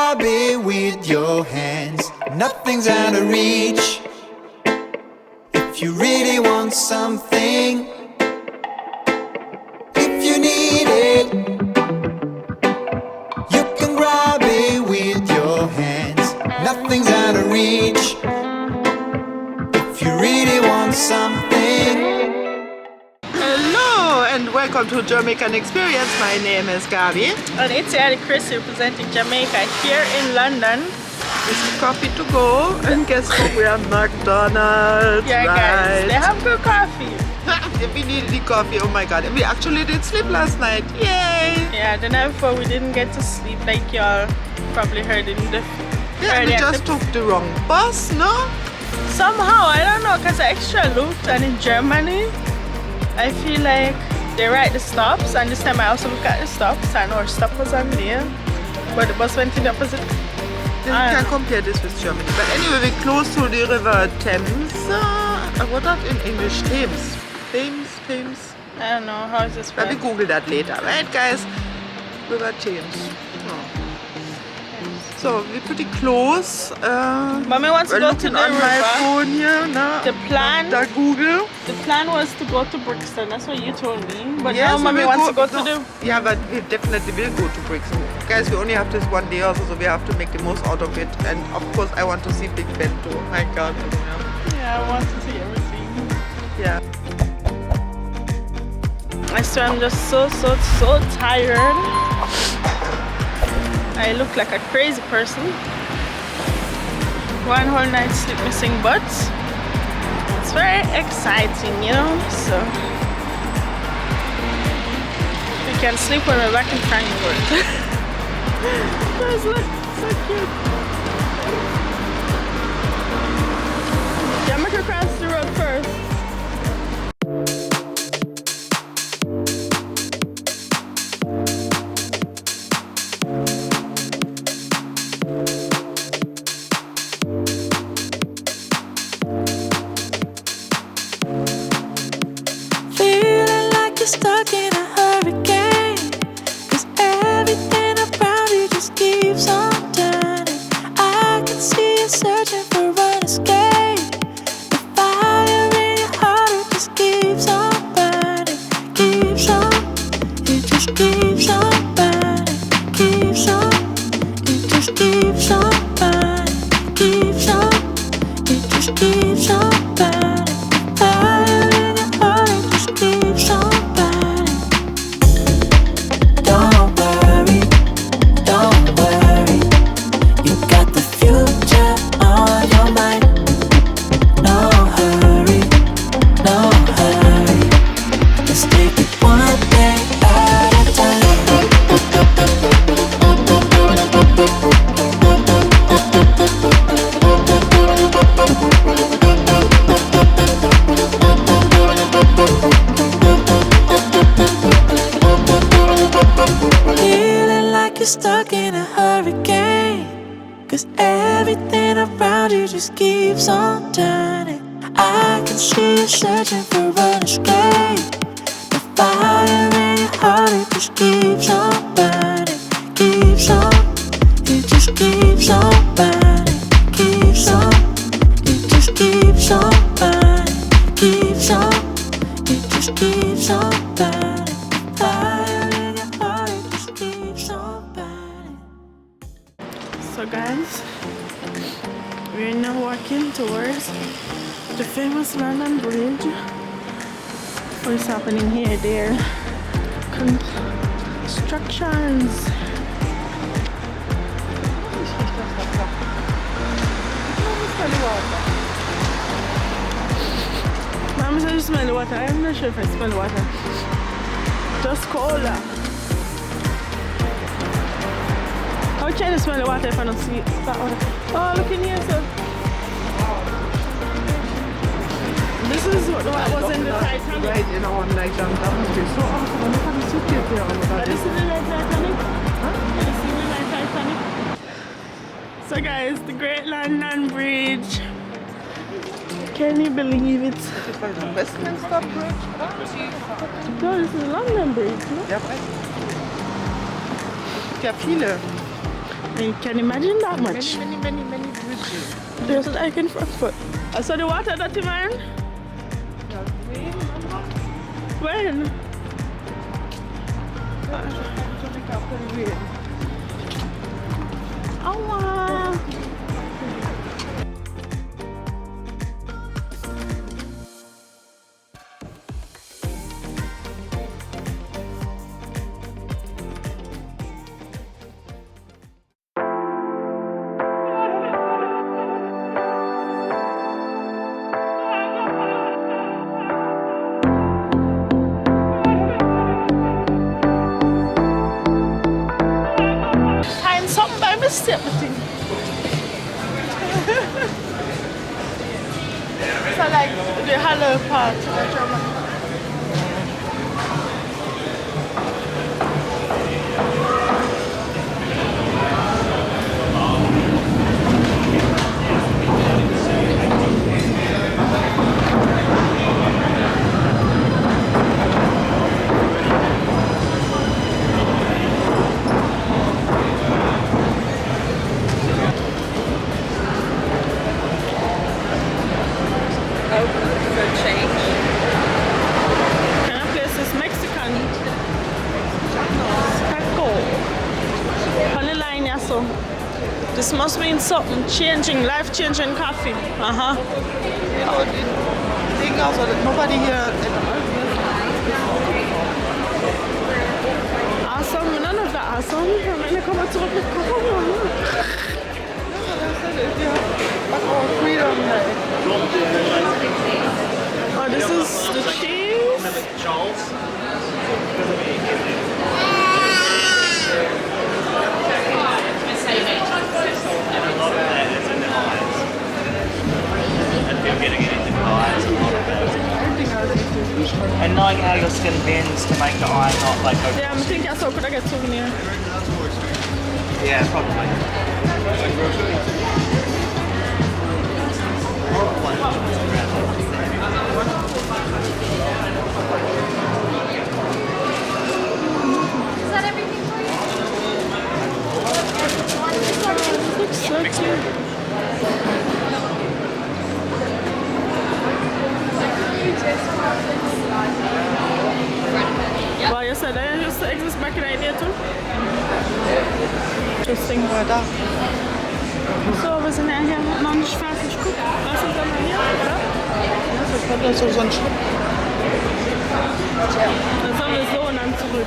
grab it with your hands. Nothing's out of reach. If you really want something, if you need it, you can grab it with your hands. Nothing's out of reach. If you really want something. Hello and welcome to Germaican Experience. My name is Gabi. And it's Chris representing Jamaica here in London. It's coffee to go, and guess what? We are McDonald's. Yeah, right? guys, they have good coffee. We needed the coffee. Oh my god! And we actually did sleep last night. Yay! Yeah, the night before we didn't get to sleep, like y'all probably heard in the. Yeah, we just took the wrong bus, no? Somehow, I don't know, because I extra looked, and in Germany, I feel like they write the stops, and this time I also look at the stops, and our stop was on there, but the bus went in the opposite. You can compare this with Germany. But anyway, we're close to the river Thames. What that in English? Thames? I don't know, how is this Let me Google that later. Right, guys? River Thames. So, we're pretty close. Mommy wants to go to the on river. my phone here, no? The plan was to go to Brixton, that's what you told me. But now Mommy wants to go to the... Yeah, but we definitely will go to Brixton. Guys, we only have this one day also, so we have to make the most out of it. And of course, I want to see Big Ben too. Oh my god. Yeah, I want to see everything. Yeah. I swear I'm just so tired. I look like a crazy person. One whole night sleep missing, but it's very exciting, you know, so we can sleep when we're back in Frankfurt. Guys, look, so cute. Yeah, make her cross the road first. Stuck in a hurricane, 'cause everything around you just keeps on turning. I can see you searching for an escape. The fire in your heart, it just keeps on burning. Keeps on, it just keeps on burning. Keeps on, it just keeps on burning. Keeps on, it just keeps on burning. Fire in your heart, it just keeps on. Stuck in a hurricane, 'cause everything around you just keeps on turning. I can see you searching for an escape. The fire in your heart, it just keeps on burning. Keeps on, it just keeps on burning. Keeps on, it just keeps on burning. Keeps on, it just keeps on burning. Fire in your heart, it just keeps on burning. So guys, we're now walking towards the famous London Bridge. What is happening here? There constructions. Mama said you smell the water. I'm not sure if I smell water. Just cola. I'll try to smell the water if I don't see that water. Oh, look in here, sir. This is what was in the Titanic. Right in our night down. That must be so awesome. Look at the city there on the But this is the Titanic. Huh? This is the Titanic. So guys, the Great London Bridge. Can you believe it? Is it by the Westminster Bridge? No, this is London Bridge. No? Ja, weiß. Ja, viele. You can imagine that much. Many bridges. Just like in Frankfurt. I saw the water dirty, man. When? Oh, wow. Something by mistake, I think. So like the hollow part of the German. This must mean something changing, life-changing coffee. You know, the thing also that nobody here. Awesome, none of that awesome. I'm gonna come out to the Oh, this is the cheese. Charles. And a lot of that is in the eyes. And you're getting it into the eyes, a lot of that. And knowing how your skin bends to make the eye not like open. Yeah, I'm thinking so could I get souvenir? Yeah, probably. Is that everything for you? Looks so cute. Well, you said that used to exist back in the day too? Interesting. Da. So, wir sind ja hier noch nicht fertig. Guck, was ist denn hier, oder? Das ist so ein Schritt. Dann sollen wir so und dann zurück.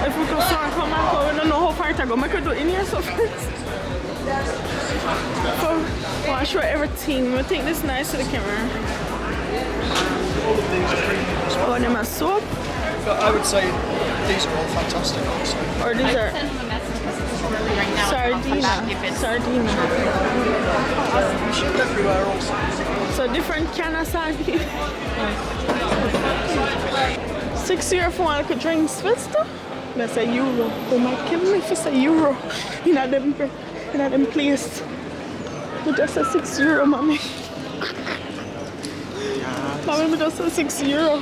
If we could start come back, we don't know how far to go. I could do in here so first. So, I'll show everything. We take this nice to the camera. Oh, and my soap. I would say these are all fantastic also. Or these are sardina. Sardina. You should everywhere also. So different kind of sardine. €6 for one could drink Svista. That's a euro. They might kill me if it's a euro. In them place. But that's a €6, mommy. Mommy, that's a €6.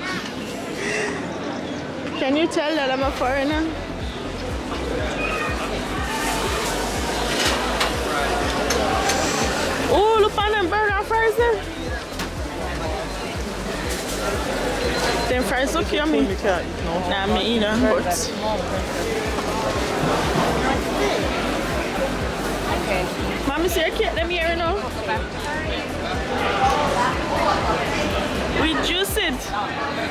Can you tell that I'm a foreigner? Oh, look at them burger fries there. Them fries look yummy. Nah, me either, but... Mommy, see, I can't them here now. We juice it.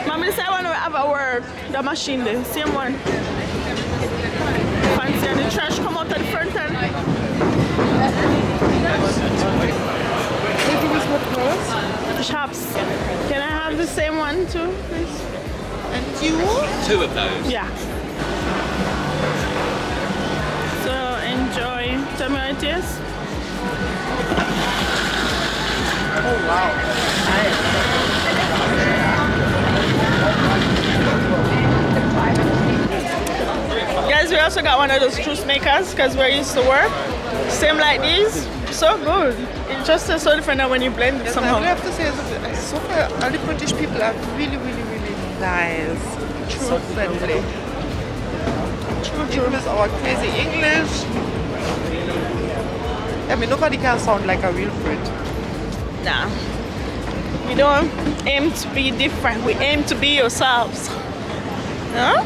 Mommy said I want to have a work. The machine there, same one. Fancy, and the trash come out at the front end. Shops. Can I have the same one too, please? And you? 2 of those. Yeah. So enjoy. Tell me what it is. Oh wow. Guys, we also got one of those juice makers because we're used to work. Same like these. So good. It just tastes so different when you blend it Yes, somehow. I have to say, so far, all the British people are really, really, really nice. So friendly. True. With our crazy English. I mean, nobody can sound like a real Brit. Nah. We don't aim to be different. We aim to be yourselves. Huh?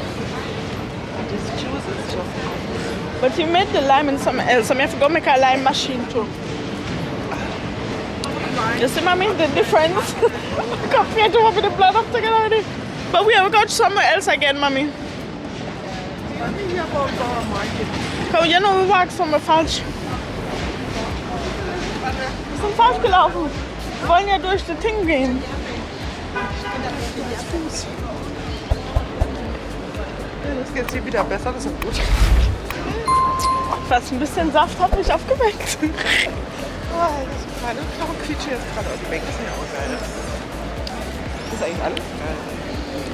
This juice is just... But you made the lime in something else. I mean, I have to go make a lime machine too. You see, mommy, the difference? Compared to having the blood up together already. But we have got somewhere else again, mommy. Komm, ja nur, wir waren somewhere falsch. Wir sind falsch gelaufen. Wir wollen ja durch das Ding gehen. Das geht hier wieder besser, das ist gut. Fast ein bisschen Saft hat mich aufgeweckt. Oh, das kleine Knochenquietsche jetzt gerade aus dem Bänken ist ja auch geil. Das ist eigentlich alles geil.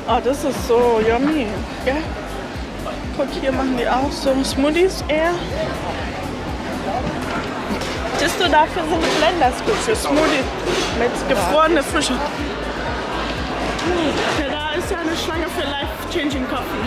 Oh, das ist so yummy. Ja? Guck, hier machen die auch so Smoothies eher. Siehst du, dafür sind die Blenders gut für Smoothies mit gefrorene Frische. Ja, da ist ja eine Schlange für Life-Changing Coffee.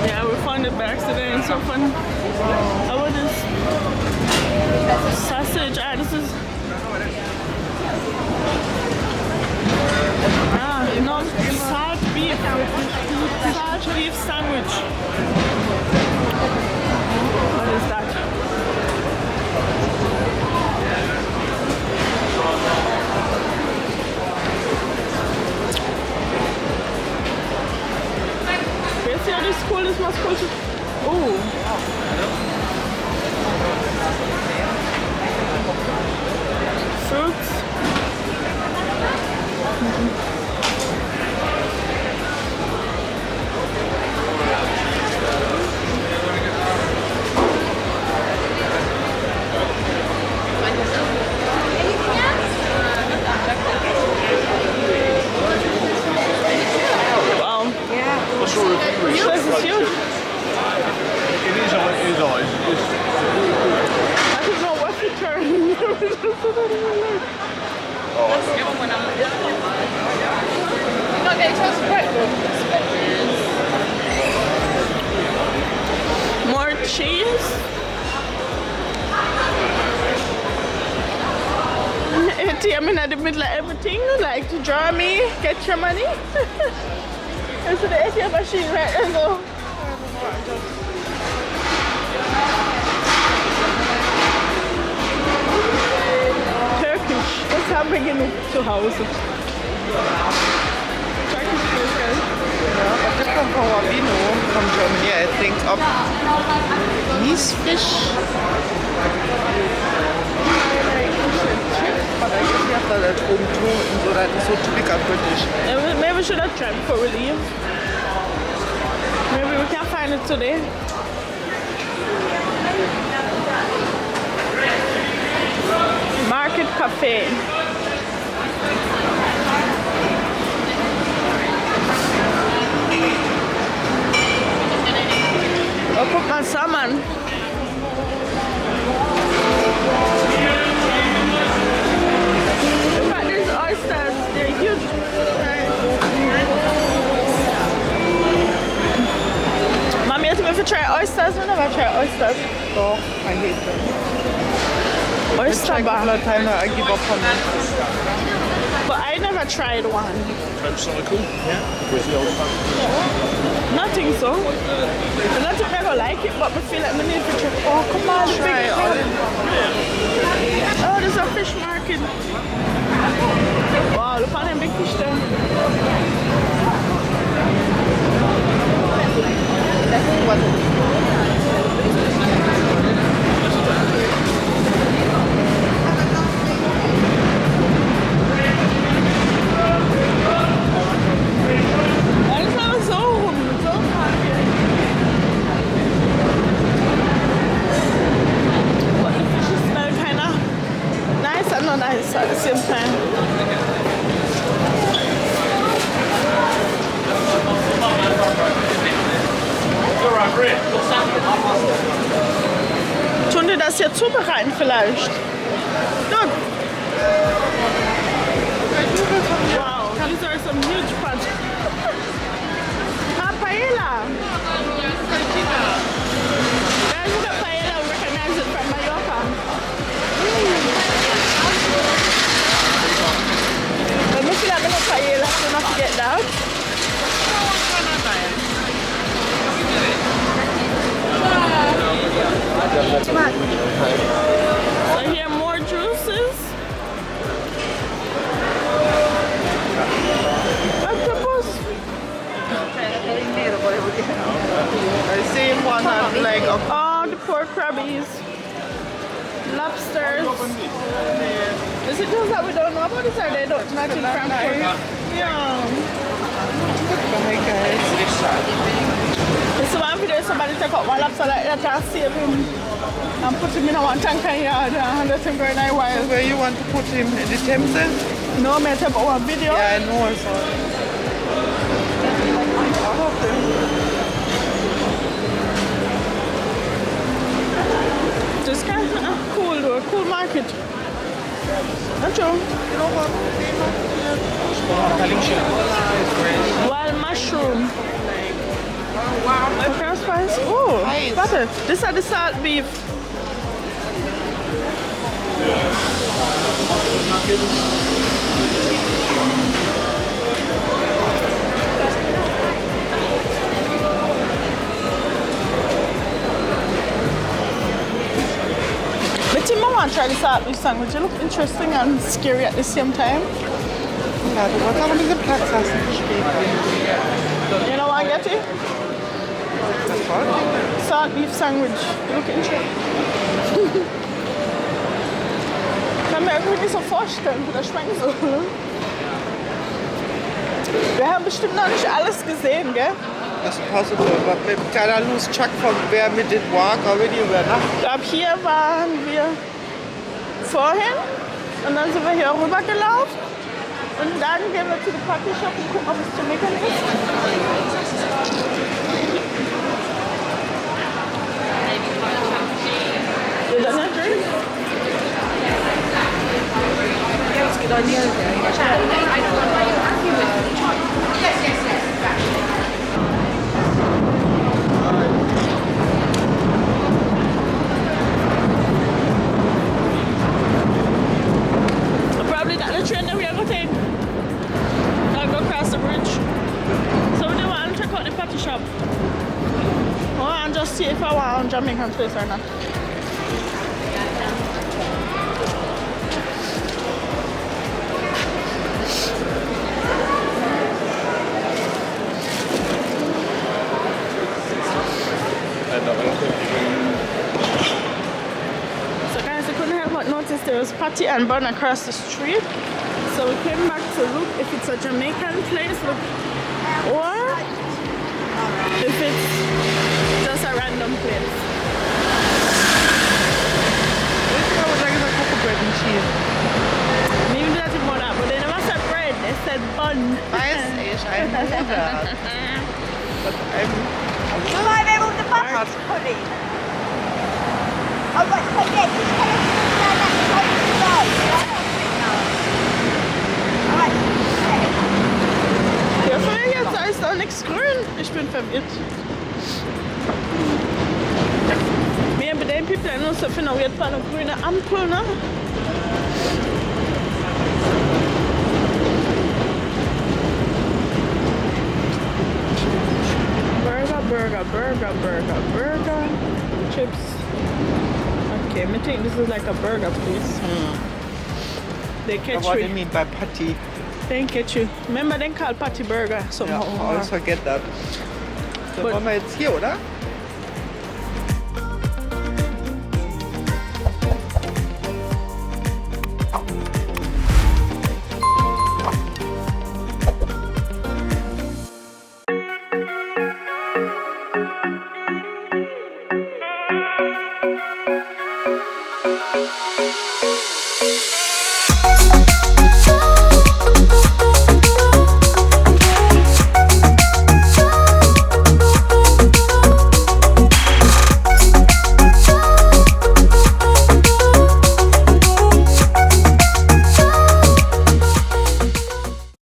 Yeah, we found it by accident. It's so fun. I want this sausage. This is no salt beef. Salt beef sandwich. What is that? See how this cool is most cool. Oh. Fruits. Wow. What sort of This is huge. It is on his eyes. I don't know what to turn. More cheese. I'm in the middle of everything, like to draw me, get your money. And so the ATM machine right and go. Turkish. Das haben wir genug zu Hause. Turkish food, guys. Yeah, but this from our vino from Germany, I think, of nice fish. But I guess we have that at home too, and so that is so typical British. Maybe we should have tried before we leave. Maybe we can find it today. Market Cafe. Oh, guck mal, Salmon. Look at these oysters, they're huge. Mommy asked me if I try oysters. I never try oysters. Oh, I hate them. Oyster Like a bar. lot of time I give up on them. But I never tried one. Motorcycle? Yeah. With the old Nothing so. I'm not think I gonna like it, but I feel like I need to try. Oh, come on, Try big all fish. Oh, there's a fish market. Wow, look at them big fish there. Das ist aber so rum, so Tun die das hier zubereiten vielleicht? Look. Wow, these are some huge pots. Paella. Yeah, look at paella. We recognize it from Mallorca. Let me feel like a little paella, so not to get that. So here more juices. Octopus. I see one had leg of Oh, the poor crabbies. Lobsters. Is it just that we don't know about this or they don't not in Frankfurt? Yeah. Hi guys. It's one video somebody take out one lobster like that and save him and put him in a one tank and yard and let him go in a while. Where you want to put him in the Thames? No, me take out one video. Yeah, I know. I saw Just kind of cool though, cool market. Not true. Wild mushroom. Okay, spice. Oh, Nice. got it. These are the salt beef. But Tim, I want to try the salt beef sandwich. It looks interesting and scary at the same time. Ja, du wolltest aber diesen Platz lassen. You know what I get it? Das war Salt beef sandwich. Look interesting. Kann mir irgendwie nicht so vorstellen, wie das schmecken soll. Wir haben bestimmt noch nicht alles gesehen, gell? das possible, but we gotta lose track from where we did walk already overnight. Ich glaube, hier waren wir vorhin und dann sind wir hier rüber gelaufen. Und dann gehen wir zu dem Party Shop und gucken, ob es Germaican ist. Is that not drink? Probably not the train that we are going to take. I'll go across the bridge. So we do want to check out the party shop. Oh, and just see if I want Jamaican place or not. So guys, I couldn't help but notice there was patty and bun across the street. So we came back to look if it's a Jamaican place or if it's just a random place. This guy was like a cocoa bread and cheese. Maybe that's more that, but they never said bread, they said bun. Weiß ich, I know that. But Am I able to pass it, honey? Oh, but forget, just tell us where that place is going. Ja, für jetzt da ist doch nichts grün. Ich bin verwirrt. Wir bei den People in uns finden auf jeden Fall eine grüne Ampel, ne? Burger. Chips. Okay, I think this is like a burger place. They catch what do you. you mean by patty? They catch you. Remember, they call patty burger somehow. Ja, I always forget that. So, But- wollen wir jetzt hier, oder?